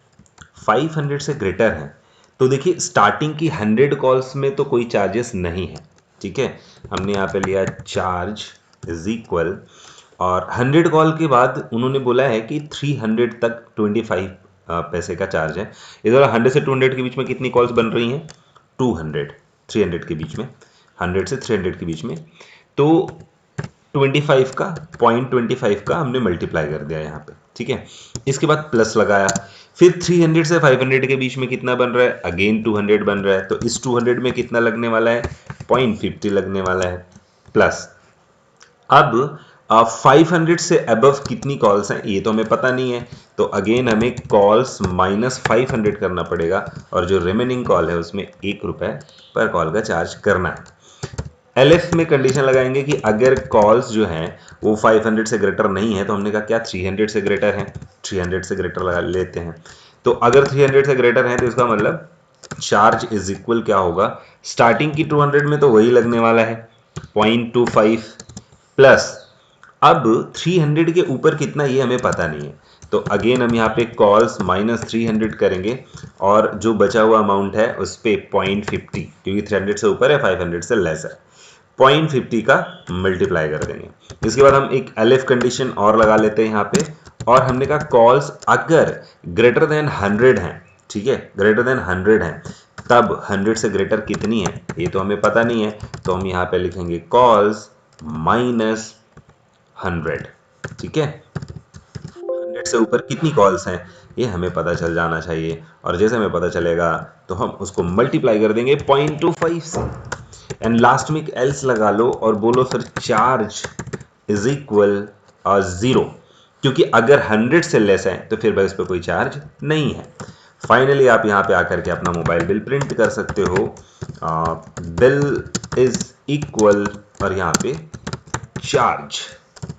500 से ग्रेटर है तो देखिए स्टार्टिंग की 100 कॉल्स में तो कोई चार्जेस नहीं है। ठीक है, हमने यहाँ पे लिया चार्ज इज इक्वल, और 100 कॉल के बाद उन्होंने बोला है कि 300 तक 25 पैसे का चार्ज है। इधर 100 से 200 के बीच में कितनी कॉल्स बन रही हैं, 200, 300 के बीच में, 100 से 300 के बीच में, तो 25 का 0.25 का हमने मल्टीप्लाई कर दिया यहाँ पे। ठीक है। इसके बाद प्लस लगाया, फिर 300 से 500 के बीच में कितना बन रहा है, अगेन 200 बन रहा है, तो इस 200 में कितना लगने वाला है, 0.50 लगने वाला है, प्लस अब 500 से अबव कितनी कॉल्स हैं ये तो हमें पता नहीं है, तो अगेन हमें कॉल्स माइनस 500 करना पड़ेगा और जो रिमेनिंग कॉल है उसमें 1 रुपए पर कॉल का चार्ज करना है। एलएफ में कंडीशन लगाएंगे कि अगर कॉल्स जो हैं वो 500 से ग्रेटर नहीं है, तो हमने कहा क्या 300 से ग्रेटर है, 300 से ग्रेटर लगा लेते हैं। तो अगर 300 से ग्रेटर है तो इसका मतलब चार्ज इज इक्वल क्या होगा, स्टार्टिंग की 200 में तो वही लगने वाला है 0.25 प्लस अब 300 के ऊपर कितना ये हमें पता नहीं है, तो अगेन हम यहाँ पे कॉल्स माइनस 300 करेंगे और जो बचा हुआ अमाउंट है उस पे 0.50, क्योंकि 300 से ऊपर है 500 से लेस है, 0.50 का मल्टीप्लाई कर देंगे। इसके बाद हम एक एलिफ कंडीशन और लगा लेते हैं यहाँ पे, और हमने कहा कॉल्स अगर ग्रेटर देन 100 हैं, ठीक है, ग्रेटर देन 100 हैं, तब 100 से ग्रेटर कितनी है ये तो हमें पता नहीं है, तो हम यहाँ पे लिखेंगे कॉल्स माइनस 100, ठीक है। 100 से ऊपर कितनी कॉल्स हैं ये हमें पता चल जाना चाहिए, और जैसे हमें पता चलेगा तो हम उसको मल्टीप्लाई कर देंगे 0.25 से, एंड लास्ट में एक एल्स लगा लो और बोलो फिर चार्ज इज इक्वल 0, क्योंकि अगर 100 से लेस है तो फिर भाई उस पर कोई चार्ज नहीं है। फाइनली आप यहाँ पे आकर के अपना मोबाइल बिल प्रिंट कर सकते हो, बिल इज इक्वल और यहाँ पे चार्ज,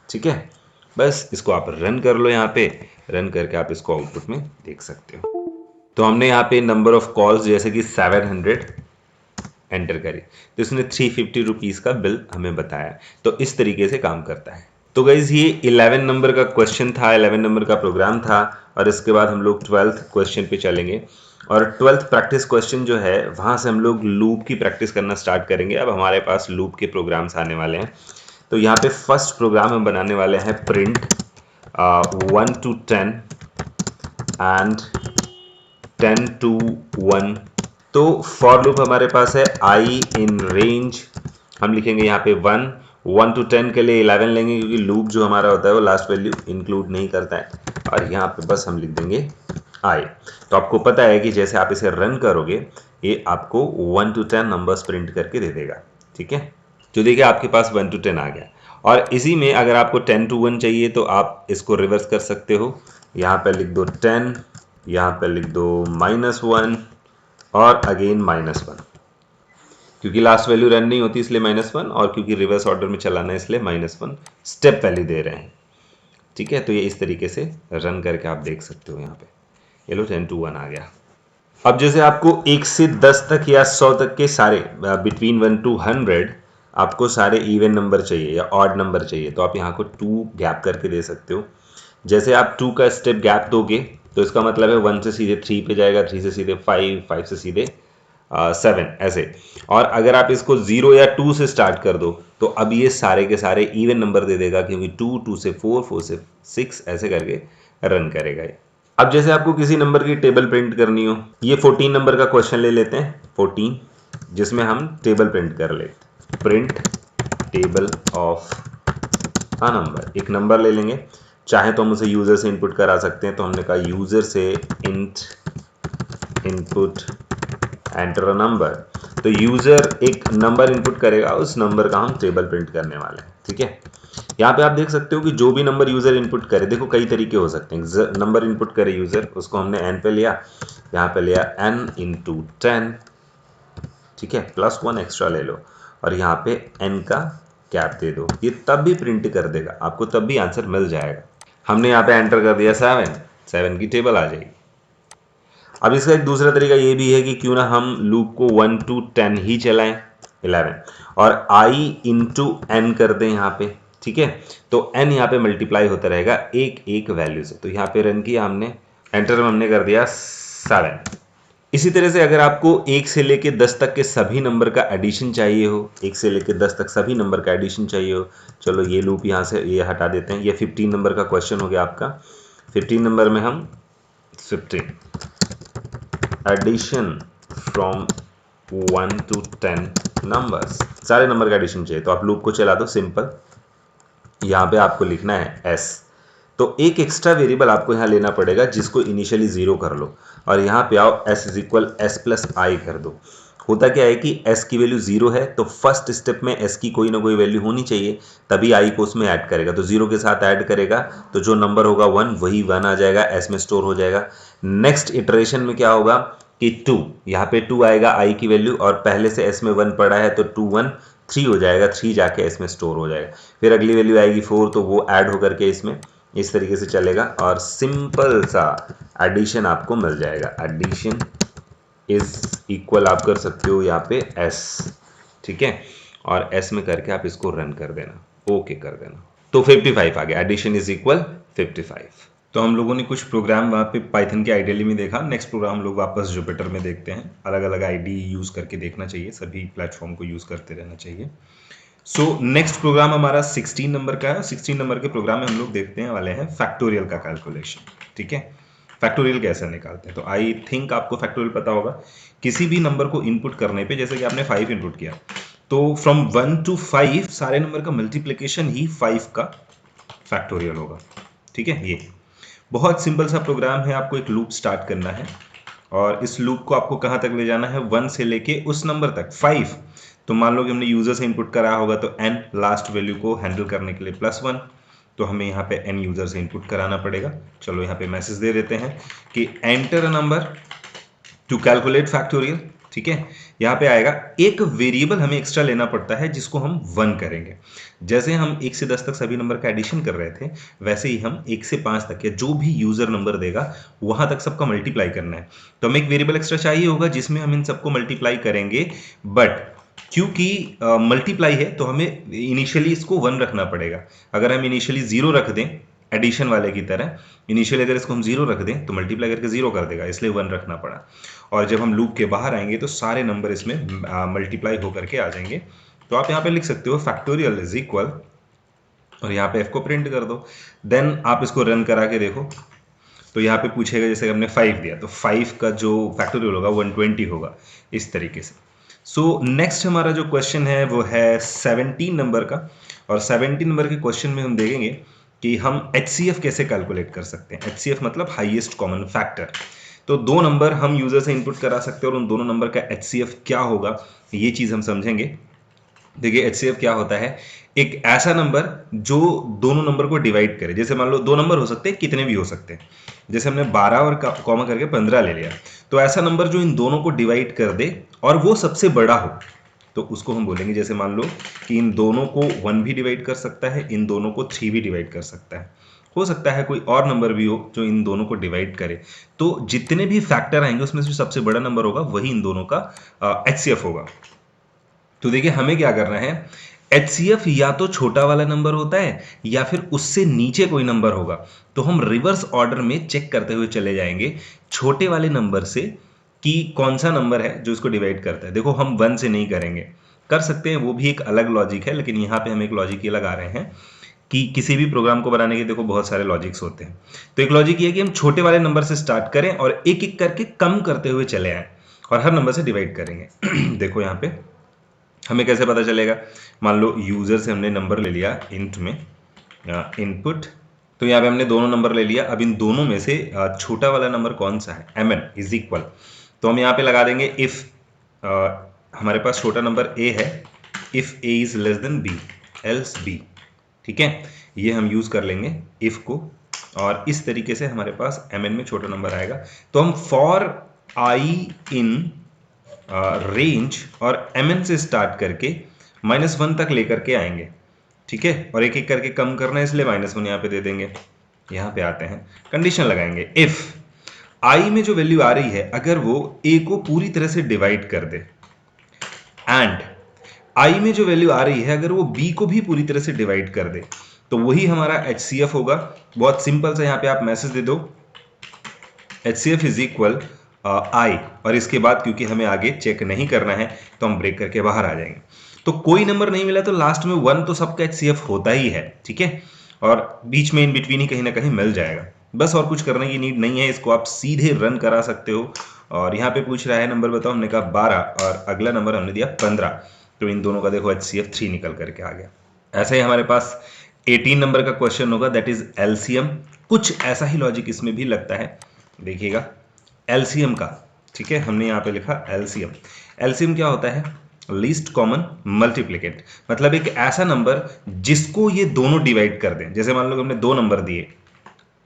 ठीक है। बस इसको आप रन कर लो, यहाँ पे रन करके आप इसको आउटपुट में देख सकते हो। तो हमने यहाँ पे नंबर ऑफ कॉल्स जैसे कि 700 एंटर करी, तो इसने 350 रुपीज़ का बिल हमें बताया। तो इस तरीके से काम करता है। तो गाइज ये 11 नंबर का क्वेश्चन था, 11 नंबर का प्रोग्राम था, और इसके बाद हम लोग 12th क्वेश्चन पे चलेंगे, और 12th प्रैक्टिस क्वेश्चन जो है वहाँ से हम लोग लूप की प्रैक्टिस करना स्टार्ट करेंगे। अब हमारे पास लूप के प्रोग्राम्स आने वाले हैं। तो यहाँ पे फर्स्ट प्रोग्राम हम बनाने वाले हैं प्रिंट 1 to 10 एंड 10 to 1। तो फॉर लूप हमारे पास है आई इन रेंज, हम लिखेंगे यहाँ पे 1 to 10 के लिए 11 लेंगे, क्योंकि लूप जो हमारा होता है वो लास्ट वैल्यू इंक्लूड नहीं करता है, और यहाँ पे बस हम लिख देंगे आई। तो आपको पता है कि जैसे आप इसे रन करोगे ये आपको 1 to 10 नंबर्स प्रिंट करके दे देगा, ठीक है। तो देखिए आपके पास 1 to 10 आ गया, और इसी में अगर आपको 10 to 1 चाहिए तो आप इसको रिवर्स कर सकते हो, यहाँ पे लिख दो 10, यहाँ पे लिख दो -1 और अगेन -1, क्योंकि लास्ट वैल्यू रन नहीं होती इसलिए -1, और क्योंकि रिवर्स ऑर्डर में चलाना है इसलिए -1 स्टेप वैल्यू दे रहे हैं, ठीक है। तो ये इस तरीके से रन करके आप देख सकते हो, यहाँ पे ये लो 10 to 1 आ गया। अब जैसे आपको 1 से 10 तक या 100 तक के सारे बिटवीन 1 to 100 आपको सारे इवन नंबर चाहिए या ऑड नंबर चाहिए, तो आप यहाँ को 2 गैप करके दे सकते हो। जैसे आप 2 का स्टेप गैप दोगे तो इसका मतलब है 1 से सीधे 3 पे जाएगा, 3 से सीधे 5, 5 से सीधे 7 ऐसे। और अगर आप इसको 0 या 2 से स्टार्ट कर दो तो अब ये सारे के सारे इवन नंबर दे देगा, क्योंकि 2, 2 से 4, 4 से 6 ऐसे करके रन करेगा ये। अब जैसे आपको किसी नंबर की टेबल प्रिंट करनी हो, ये 14 नंबर का क्वेश्चन ले लेते हैं 14, जिसमें हम टेबल प्रिंट कर लेते, print table of a number. एक नंबर ले लेंगे, चाहे तो हम उसे यूजर से इनपुट करा सकते हैं, तो हमने कहा यूजर से int input enter a number. तो यूजर एक नंबर इनपुट करेगा, उस नंबर का हम टेबल प्रिंट करने वाले हैं, ठीक है। यहाँ पे आप देख सकते हो कि जो भी नंबर यूजर इनपुट करे, देखो कई तरीके हो सकते हैं। नंबर इनपुट करे यूजर, उसको हमने n पे लिया, यहाँ पे लिया n into 10, ठीक है, +1 एक्स्ट्रा ले लो, और यहाँ पे n का कैप दे दो, ये तब भी प्रिंट कर देगा, आपको तब भी आंसर मिल जाएगा। हमने यहाँ पे एंटर कर दिया 7 की टेबल आ जाएगी। अब इसका एक दूसरा तरीका ये भी है कि क्यों ना हम लूप को 1 to 10 ही चलाएं, 11, और i into n कर दें यहाँ पे, ठीक है। तो n यहाँ पे मल्टीप्लाई होता रहेगा एक एक वैल्यू से। तो यहाँ पे रन किया हमने, एंटर में हमने कर दिया 7। इसी तरह से अगर आपको 1 से लेके 10 तक के सभी नंबर का एडिशन चाहिए हो, 1 से लेके 10 तक सभी नंबर का एडिशन चाहिए हो, चलो ये लूप यहाँ से ये हटा देते हैं। ये 15 नंबर का क्वेश्चन हो गया आपका। 15 नंबर में हम 15 एडिशन फ्रॉम 1 to 10 नंबर्स, सारे नंबर का एडिशन चाहिए, तो आप लूप को चला दो सिंपल। यहाँ पे आपको लिखना है s, तो एक एक्स्ट्रा वेरिएबल आपको यहाँ लेना पड़ेगा जिसको इनिशियली 0 कर लो और यहाँ पे आओ s is equal S plus I कर दो। होता क्या है कि s की वैल्यू 0 है तो फर्स्ट स्टेप में s की कोई ना कोई वैल्यू होनी चाहिए, तभी i को उसमें ऐड करेगा। तो 0 के साथ ऐड करेगा तो जो नंबर होगा 1 वही 1 आ जाएगा, s में स्टोर हो जाएगा। नेक्स्ट इटरेशन में क्या होगा कि 2, यहाँ पे 2 आएगा i की वैल्यू और पहले से s में 1 पड़ा है तो 2 1 3 हो जाएगा, 3 जाके s में स्टोर हो जाएगा। फिर अगली वैल्यू आएगी 4 तो वो ऐड होकर के इसमें इस तरीके से चलेगा और सिंपल सा एडिशन आपको मिल जाएगा। एडिशन इज इक्वल आप कर सकते हो यहाँ पे s, ठीक है, और s में करके आप इसको रन कर देना, ओके कर देना, तो 55 आ गया। Addition is equal 55। तो हम लोगों ने कुछ प्रोग्राम वहाँ पे पाइथन के आइडियली में देखा। नेक्स्ट प्रोग्राम हम लोग वापस जुपिटर में देखते हैं। अलग अलग आईडी यूज़ करके देखना चाहिए, सभी प्लेटफॉर्म को यूज़ करते रहना चाहिए। सो नेक्स्ट प्रोग्राम हमारा 16 नंबर का है। 16 नंबर के प्रोग्राम में हम लोग देखने वाले हैं फैक्टोरियल का कैलकुलेशन, ठीक है। फैक्टोरियल कैसे निकालते हैं, तो आई थिंक आपको फैक्टोरियल पता होगा। किसी भी नंबर को इनपुट करने पे, जैसे कि आपने 5 इनपुट किया तो फ्रॉम 1 to 5 सारे नंबर का मल्टीप्लिकेशन ही 5 का फैक्टोरियल होगा, ठीक है। ये बहुत सिंपल सा प्रोग्राम है। आपको एक लूप स्टार्ट करना है और इस लूप को आपको कहाँ तक ले जाना है, 1 से लेके उस नंबर तक 5। तो मान लो कि हमने यूजर से इनपुट कराया होगा तो n लास्ट वैल्यू को हैंडल करने के लिए +1, तो हमें यहाँ पे n यूजर से इनपुट कराना पड़ेगा। चलो यहाँ पे मैसेज दे देते हैं कि enter a number two calculate factorial, ठीक है। यहाँ पे आएगा एक वेरिएबल हमें एक्स्ट्रा लेना पड़ता है जिसको हम 1 करेंगे। जैसे हम 1 से 10 तक सभी नंबर का एडिशन कर रहे थे, वैसे ही हम 1 से 5 तक या जो भी यूजर नंबर देगा वहां तक सबका मल्टीप्लाई करना है। तो हमें एक वेरिएबल एक्स्ट्रा चाहिए होगा जिसमें हम इन सबको मल्टीप्लाई करेंगे, बट क्योंकि मल्टीप्लाई है तो हमें इनिशियली इसको 1 रखना पड़ेगा। अगर हम इनिशियली 0 रख दें एडिशन वाले की तरह, इनिशियली अगर इसको हम 0 रख दें तो मल्टीप्लाई करके 0 कर देगा, इसलिए 1 रखना पड़ा। और जब हम लूप के बाहर आएंगे तो सारे नंबर इसमें मल्टीप्लाई होकर के आ जाएंगे। तो आप यहाँ पे लिख सकते हो फैक्टोरियल इज इक्वल और यहाँ पे f को प्रिंट कर दो। देन आप इसको रन करा के देखो तो यहाँ पे पूछेगा, जैसे हमने 5 दिया तो 5 का जो फैक्टोरियल होगा 120 होगा, इस तरीके से। सो नेक्स्ट हमारा जो क्वेश्चन है वो है 17 नंबर का, और 17 नंबर के क्वेश्चन में हम देखेंगे कि हम HCF कैसे कैलकुलेट कर सकते हैं। HCF मतलब हाईएस्ट कॉमन फैक्टर। तो दो नंबर हम यूजर से इनपुट करा सकते हैं और उन दोनों नंबर का HCF क्या होगा ये चीज हम समझेंगे। देखिए HCF क्या होता है, एक ऐसा नंबर जो दोनों नंबर को डिवाइड करे। जैसे मान लो दो नंबर हो सकते हैं, कितने भी हो सकते हैं, जैसे हमने 12 और कॉमा करके 15 ले लिया, तो ऐसा नंबर जो इन दोनों को डिवाइड कर दे और वो सबसे बड़ा हो तो उसको हम बोलेंगे। जैसे मान लो कि इन दोनों को 1 भी डिवाइड कर सकता है, इन दोनों को 3 भी डिवाइड कर सकता है, हो सकता है कोई और नंबर भी हो जो इन दोनों को डिवाइड करे। तो जितने भी फैक्टर आएंगे उसमें से सबसे बड़ा नंबर होगा वही इन दोनों का HCF होगा। तो देखिए हमें क्या करना है, HCF या तो छोटा वाला नंबर होता है या फिर उससे नीचे कोई नंबर होगा। तो हम रिवर्स ऑर्डर में चेक करते हुए चले जाएंगे छोटे वाले नंबर से कि कौन सा नंबर है जो इसको डिवाइड करता है। देखो हम 1 से नहीं करेंगे, कर सकते हैं, वो भी एक अलग लॉजिक है, लेकिन यहाँ पे हम एक लॉजिक ये लगा रहे हैं कि किसी भी प्रोग्राम को बनाने के देखो बहुत सारे लॉजिक्स होते हैं। तो एक लॉजिक ये है कि हम छोटे वाले नंबर से स्टार्ट करें और एक एक करके कम करते हुए चले आए और हर नंबर से डिवाइड करेंगे। देखो यहाँ पे हमें कैसे पता चलेगा, मान लो यूजर से हमने नंबर ले लिया इंट में इनपुट, तो यहाँ पे हमने दोनों नंबर ले लिया। अब इन दोनों में से छोटा वाला नंबर कौन सा है, mn इज इक्वल, तो हम यहाँ पे लगा देंगे इफ हमारे पास छोटा नंबर a है, if a is less than b else b, ठीक है, ये हम यूज कर लेंगे इफ को, और इस तरीके से हमारे पास mn में छोटा नंबर आएगा। तो हम फॉर i इन रेंज और mn से स्टार्ट करके -1 तक लेकर के आएंगे, ठीक है, और एक एक करके कम करना है इसलिए -1 यहाँ पे दे देंगे। यहाँ पे आते हैं, कंडीशन लगाएंगे, इफ i में जो वैल्यू आ रही है अगर वो a को पूरी तरह से डिवाइड कर दे, एंड i में जो वैल्यू आ रही है अगर वो b को भी पूरी तरह से डिवाइड कर दे, तो वही हमारा HCF होगा। बहुत सिंपल सा यहाँ पे आप मैसेज दे दो HCF इज इक्वल i, और इसके बाद क्योंकि हमें आगे चेक नहीं करना है तो हम ब्रेक करके बाहर आ जाएंगे। तो कोई नंबर नहीं मिला तो लास्ट में 1 तो सबका HCF होता ही है, ठीक है, और बीच में इन बिटवीन ही कहीं ना कहीं मिल जाएगा। बस और कुछ करने की नीड नहीं है, इसको आप सीधे रन करा सकते हो। और यहाँ पे पूछ रहा है नंबर बताओ, हमने कहा 12 और अगला नंबर हमने दिया 15, तो इन दोनों का देखो HCF 3 निकल करके आ गया। ऐसे ही हमारे पास 18 नंबर का क्वेश्चन होगा, दैट इज एलसीएम। कुछ ऐसा ही लॉजिक इसमें भी लगता है, देखिएगा एलसीएम का। ठीक है, हमने यहाँ पे लिखा एलसीएम। एलसीएम क्या होता है? लीस्ट कॉमन मल्टीप्लिकेंट, मतलब एक ऐसा नंबर जिसको ये दोनों डिवाइड कर दें। जैसे मान लो हमने दो नंबर दिए,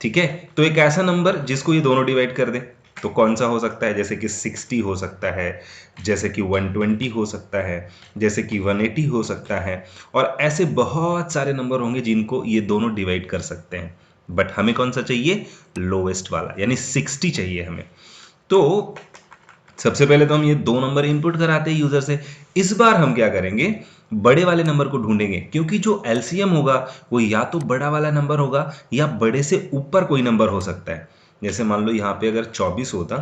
ठीक है, तो एक ऐसा नंबर जिसको ये दोनों डिवाइड कर दें, तो कौन सा हो सकता है? जैसे कि 60 हो सकता है, जैसे कि 120 हो सकता है, जैसे कि 180 हो सकता है, और ऐसे बहुत सारे नंबर होंगे जिनको ये दोनों डिवाइड कर सकते हैं। बट हमें कौन सा चाहिए? लोएस्ट वाला, यानी 60 चाहिए हमें। तो सबसे पहले तो हम ये दो नंबर इनपुट कराते हैं यूजर से। इस बार हम क्या करेंगे? बड़े वाले नंबर को ढूंढेंगे, क्योंकि जो एलसीएम होगा वो या तो बड़ा वाला नंबर होगा या बड़े से ऊपर कोई नंबर हो सकता है। जैसे मान लो यहाँ पे अगर 24 होता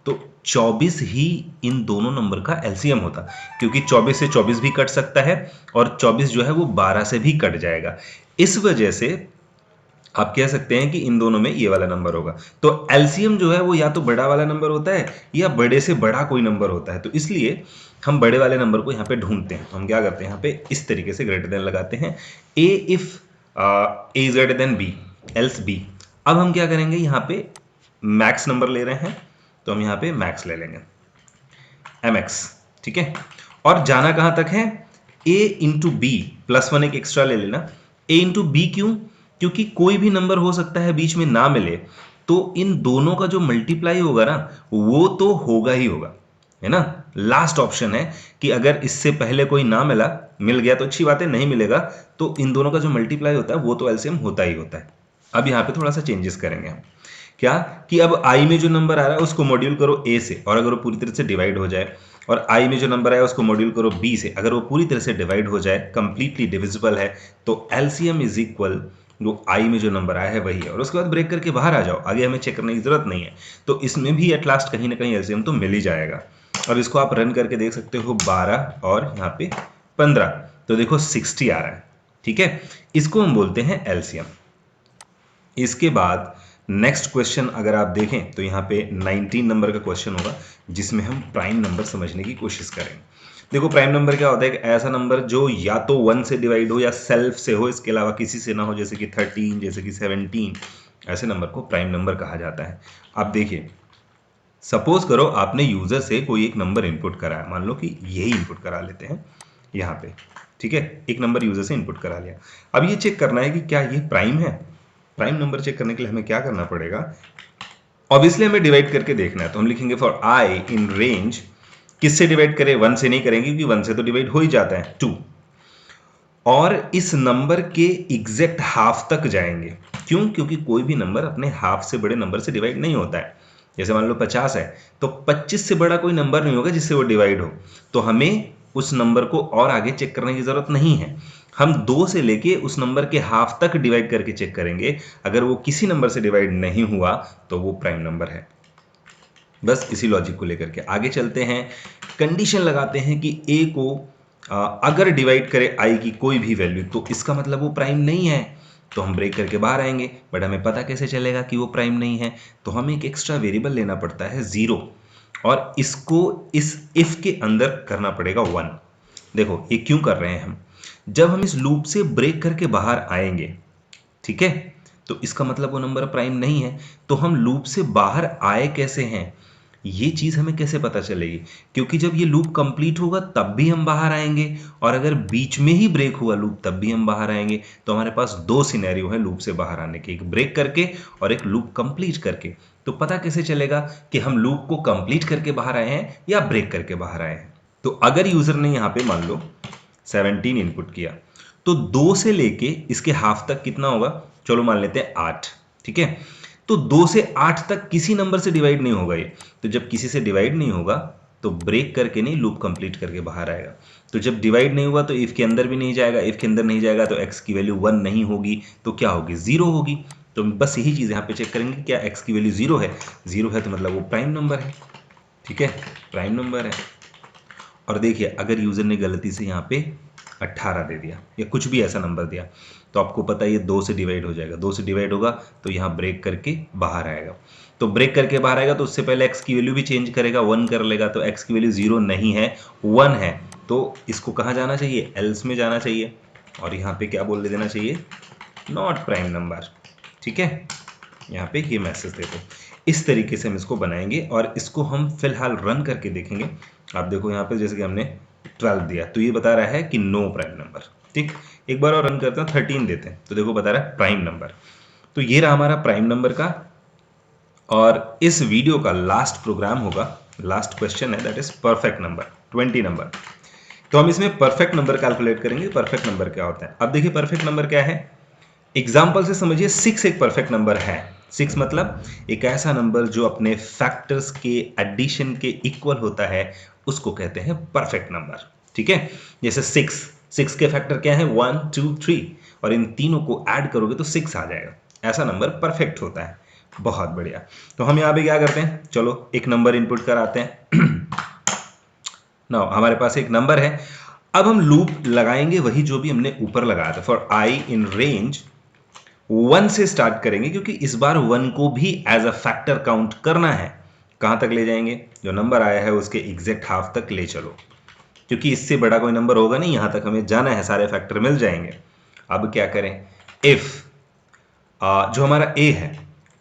तो 24 ही इन दोनों नंबर का एलसीएम होता, क्योंकि 24 से 24 भी कट सकता है और 24 जो है वो 12 से भी कट जाएगा। इस वजह से आप कह सकते हैं कि इन दोनों में ये वाला नंबर होगा। तो एलसीएम जो है वो या तो बड़ा वाला नंबर होता है या बड़े से बड़ा कोई नंबर होता है। तो इसलिए हम बड़े वाले नंबर को यहाँ पे ढूंढते हैं। तो हम क्या करते हैं? यहाँ पे इस तरीके से ग्रेटर देन लगाते हैं, A if A is greater than B, else B. अब हम क्या करेंगे? यहाँ पे मैक्स नंबर ले रहे हैं, तो हम यहाँ पे मैक्स ले लेंगे, mx। ठीक है, और जाना कहां तक है? a into B plus one एक एक्स्ट्रा ले लेना। a इंटू बी क्यों? क्योंकि कोई भी नंबर हो सकता है बीच में ना मिले, तो इन दोनों का जो मल्टीप्लाई होगा ना वो तो होगा ही होगा, है ना। लास्ट ऑप्शन है कि अगर इससे पहले कोई ना मिल गया तो अच्छी बात है, नहीं मिलेगा तो इन दोनों का जो मल्टीप्लाई होता है वो तो एलसीएम होता ही होता है। अब यहाँ पे थोड़ा सा चेंजेस करेंगे हम। क्या कि अब आई में जो नंबर आ रहा है उसको मॉड्यूल करो ए से, और अगर वो पूरी तरह से डिवाइड हो जाए, और आई में जो नंबर आया उसको मॉड्यूल करो बी से, अगर वो पूरी तरह से डिवाइड हो जाए, कंप्लीटली डिविजिबल है, तो एलसीएम इज इक्वल जो आई में जो नंबर आया है वही है, और उसके बाद ब्रेक करके बाहर आ जाओ, आगे हमें चेक करने की जरूरत नहीं है। तो इसमें भी एट लास्ट कहीं ना कहीं एलसीएम तो मिल ही जाएगा। अब इसको आप रन करके देख सकते हो, 12 और यहाँ पे 15, तो देखो 60 आ रहा है। ठीक है, इसको हम बोलते हैं एलसीएम। इसके बाद नेक्स्ट क्वेश्चन अगर आप देखें तो यहाँ पे 19 नंबर का क्वेश्चन होगा, जिसमें हम प्राइम नंबर समझने की कोशिश करेंगे। देखो प्राइम नंबर क्या होता है? एक ऐसा नंबर जो या तो 1 से डिवाइड हो या सेल्फ से हो, इसके अलावा किसी से ना हो, जैसे कि 13, जैसे कि 17, ऐसे नंबर को प्राइम नंबर कहा जाता है। आप देखिए, सपोज करो आपने यूजर से कोई एक नंबर इनपुट करा है, मान लो कि यही इनपुट करा लेते हैं यहाँ पे। ठीक है, एक नंबर यूजर से इनपुट करा लिया। अब ये चेक करना है कि क्या ये प्राइम है। प्राइम नंबर चेक करने के लिए हमें क्या करना पड़ेगा? ऑब्वियसली हमें डिवाइड करके देखना है, तो हम लिखेंगे फॉर आई इन रेंज, किससे डिवाइड करें? 1 से नहीं करेंगे, क्योंकि 1 से तो डिवाइड हो ही जाता है, 2। और इस नंबर के एग्जैक्ट हाफ तक जाएंगे। क्यों? क्योंकि कोई भी नंबर अपने हाफ से बड़े नंबर से डिवाइड नहीं होता है। जैसे मान लो 50 है, तो 25 से बड़ा कोई नंबर नहीं होगा जिससे वो डिवाइड हो, तो हमें उस नंबर को और आगे चेक करने की जरूरत नहीं है। हम 2 से लेके उस नंबर के हाफ तक डिवाइड करके चेक करेंगे, अगर वो किसी नंबर से डिवाइड नहीं हुआ तो वो प्राइम नंबर है। बस इसी लॉजिक को लेकर के आगे चलते हैं। कंडीशन लगाते हैं कि ए को अगर डिवाइड करे आई की कोई भी वैल्यू, तो इसका मतलब वो प्राइम नहीं है, तो हम ब्रेक करके बाहर आएंगे। बट हमें पता कैसे चलेगा कि वो प्राइम नहीं है? तो हमें एक एक्स्ट्रा वेरिएबल लेना पड़ता है 0, और इसको इस इफ के अंदर करना पड़ेगा 1। देखो ये क्यों कर रहे हैं हम? जब हम इस लूप से ब्रेक करके बाहर आएंगे, ठीक है, तो इसका मतलब वो नंबर प्राइम नहीं है। तो हम लूप से बाहर आए कैसे हैं, ये चीज हमें कैसे पता चलेगी? क्योंकि जब ये लूप कंप्लीट होगा तब भी हम बाहर आएंगे, और अगर बीच में ही ब्रेक हुआ लूप तब भी हम बाहर आएंगे। तो हमारे पास दो सिनेरियो है लूप से बाहर आने के, एक ब्रेक करके और एक लूप कंप्लीट करके। तो पता कैसे चलेगा कि हम लूप को कंप्लीट करके बाहर आए हैं या ब्रेक करके बाहर आए हैं? तो अगर यूजर ने यहां पे मान लो 17 इनपुट किया, तो 2 से लेके इसके हाफ तक कितना होगा? चलो मान लेते हैं 8। ठीक है, तो 2 से 8 तक किसी नंबर से डिवाइड नहीं होगा ये। तो जब किसी से डिवाइड नहीं होगा तो ब्रेक करके नहीं, लूप कंप्लीट करके बाहर आएगा। तो जब डिवाइड नहीं हुआ तो इफ के अंदर भी नहीं जाएगा, इफ के अंदर नहीं जाएगा तो x की वैल्यू 1 नहीं होगी, तो क्या होगी? 0 होगी। तो बस यही चीज यहाँ पे चेक करेंगे, क्या x की वैल्यू 0 है? 0 है तो मतलब वो प्राइम नंबर है। ठीक है, प्राइम नंबर है। और देखिए अगर यूजर ने गलती से यहाँ पे 18 दे दिया या कुछ भी ऐसा नंबर दिया, तो आपको पता है ये 2 से डिवाइड हो जाएगा। 2 से डिवाइड होगा तो यहाँ ब्रेक करके बाहर आएगा। तो ब्रेक करके बाहर आएगा तो उससे पहले x की वैल्यू भी चेंज करेगा, 1 कर लेगा। तो x की वैल्यू 0 नहीं है, 1 है। तो इसको कहाँ जाना चाहिए? एल्स में जाना चाहिए, और यहाँ पे क्या बोल देना चाहिए? Not prime number. ठीक है, यहाँ पे ये मैसेज दे दो। इस तरीके से हम इसको बनाएंगे और इसको हम फिलहाल रन करके देखेंगे। आप देखो यहाँ पे जैसे कि हमने 12 दिया तो ये बता रहा है कि नो प्राइम नंबर। ठीक, एक बार और रन करते हैं, 13 देते हैं तो देखो बता रहा है प्राइम नंबर। तो ये रहा हमारा प्राइम नंबर का। और इस वीडियो का लास्ट प्रोग्राम होगा, लास्ट क्वेश्चन है, that is perfect number, 20 number. तो हम इसमें परफेक्ट नंबर कैलकुलेट करेंगे। परफेक्ट नंबर क्या होता है, अब देखिए परफेक्ट नंबर क्या है। एग्जाम्पल से समझिए 6 एक परफेक्ट नंबर है। 6 मतलब एक ऐसा नंबर जो अपने फैक्टर्स के एडिशन के इक्वल होता है, उसको कहते हैं परफेक्ट नंबर। ठीक है, जैसे 6 के फैक्टर क्या है, 1 2 3, और इन तीनों को ऐड करोगे तो 6 आ जाएगा। ऐसा नंबर परफेक्ट होता है। बहुत बढ़िया। तो हम यहाँ पे क्या करते हैं, चलो एक नंबर इनपुट कराते हैं। ना हमारे पास एक नंबर है। अब हम लूप लगाएंगे वही जो भी हमने ऊपर लगाया था, फॉर आई इन रेंज 1 से स्टार्ट करेंगे, क्योंकि इस बार 1 को भी एज अ फैक्टर काउंट करना है। कहां तक ले जाएंगे, जो नंबर आया है उसके एग्जैक्ट हाफ तक ले चलो, क्योंकि इससे बड़ा कोई नंबर होगा नहीं, यहां तक हमें जाना है, सारे फैक्टर मिल जाएंगे। अब क्या करें, इफ जो हमारा ए है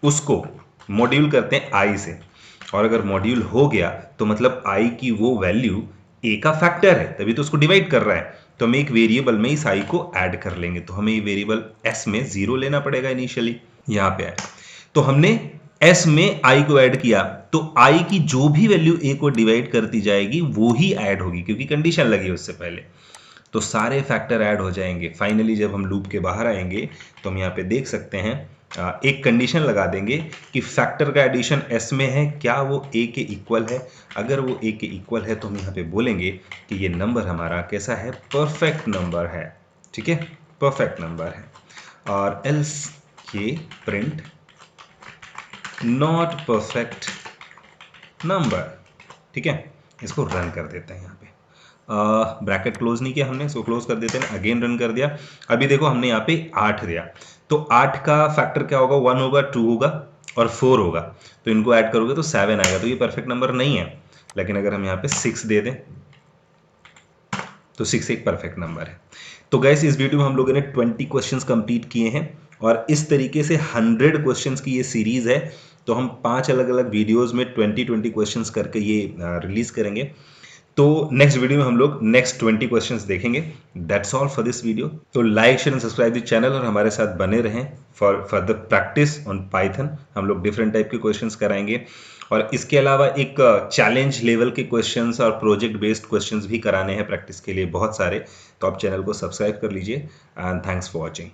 उसको मॉड्यूल करते हैं आई से, और अगर मॉड्यूल हो गया तो मतलब आई की वो वैल्यू ए का फैक्टर है, तभी तो उसको डिवाइड कर रहा है। तो हम एक वेरिएबल में इस आई को ऐड कर लेंगे, तो हमें ये वेरिएबल एस में 0 लेना पड़ेगा इनिशियली, यहां पे है। तो हमने एस में आई को ऐड किया, तो आई की जो भी वैल्यू ए को डिवाइड करती जाएगी वो ही ऐड होगी, क्योंकि कंडीशन लगी उससे पहले। तो सारे फैक्टर ऐड हो जाएंगे। फाइनली जब हम लूप के बाहर आएंगे तो हम यहाँ पे देख सकते हैं, एक कंडीशन लगा देंगे कि फैक्टर का एडिशन एस में है, क्या वो ए के इक्वल है। अगर वो ए के इक्वल है तो हम यहाँ पे बोलेंगे कि ये नंबर हमारा कैसा है, परफेक्ट नंबर है। ठीक है, परफेक्ट नंबर है। और एल्स ये प्रिंट नॉट परफेक्ट नंबर। ठीक है, इसको रन कर देते हैं। यहाँ पे ब्रैकेट क्लोज नहीं किया हमने, इसको क्लोज कर देते हैं, अगेन रन कर दिया। अभी देखो हमने यहाँ पे 8 दिया, तो 8 का फैक्टर क्या होगा, 1 होगा, 2 होगा और 4 होगा। तो इनको ऐड करोगे तो 7 आएगा, तो ये परफेक्ट नंबर नहीं है। लेकिन अगर हम यहाँ पे 6 दे दें तो 6 एक परफेक्ट नंबर है। तो गैस इस वीडियो में हम लोगों ने 20 क्वेश्चंस कंप्लीट किए हैं, और इस तरीके से 100 क्वेश्चंस की ये सीरीज है। तो हम 5 अलग अलग वीडियोस में 20 क्वेश्चंस करके ये रिलीज करेंगे। तो नेक्स्ट वीडियो में हम लोग नेक्स्ट 20 क्वेश्चंस देखेंगे। That's all for this video. तो like share and subscribe the channel और हमारे साथ बने रहें for further practice on Python. हम लोग डिफरेंट टाइप के क्वेश्चंस कराएंगे, और इसके अलावा एक चैलेंज लेवल के क्वेश्चंस और प्रोजेक्ट बेस्ड क्वेश्चंस भी कराने हैं प्रैक्टिस के लिए बहुत सारे। तो आप चैनल को सब्सक्राइब कर लीजिए, एंड थैंक्स फॉर वॉचिंग।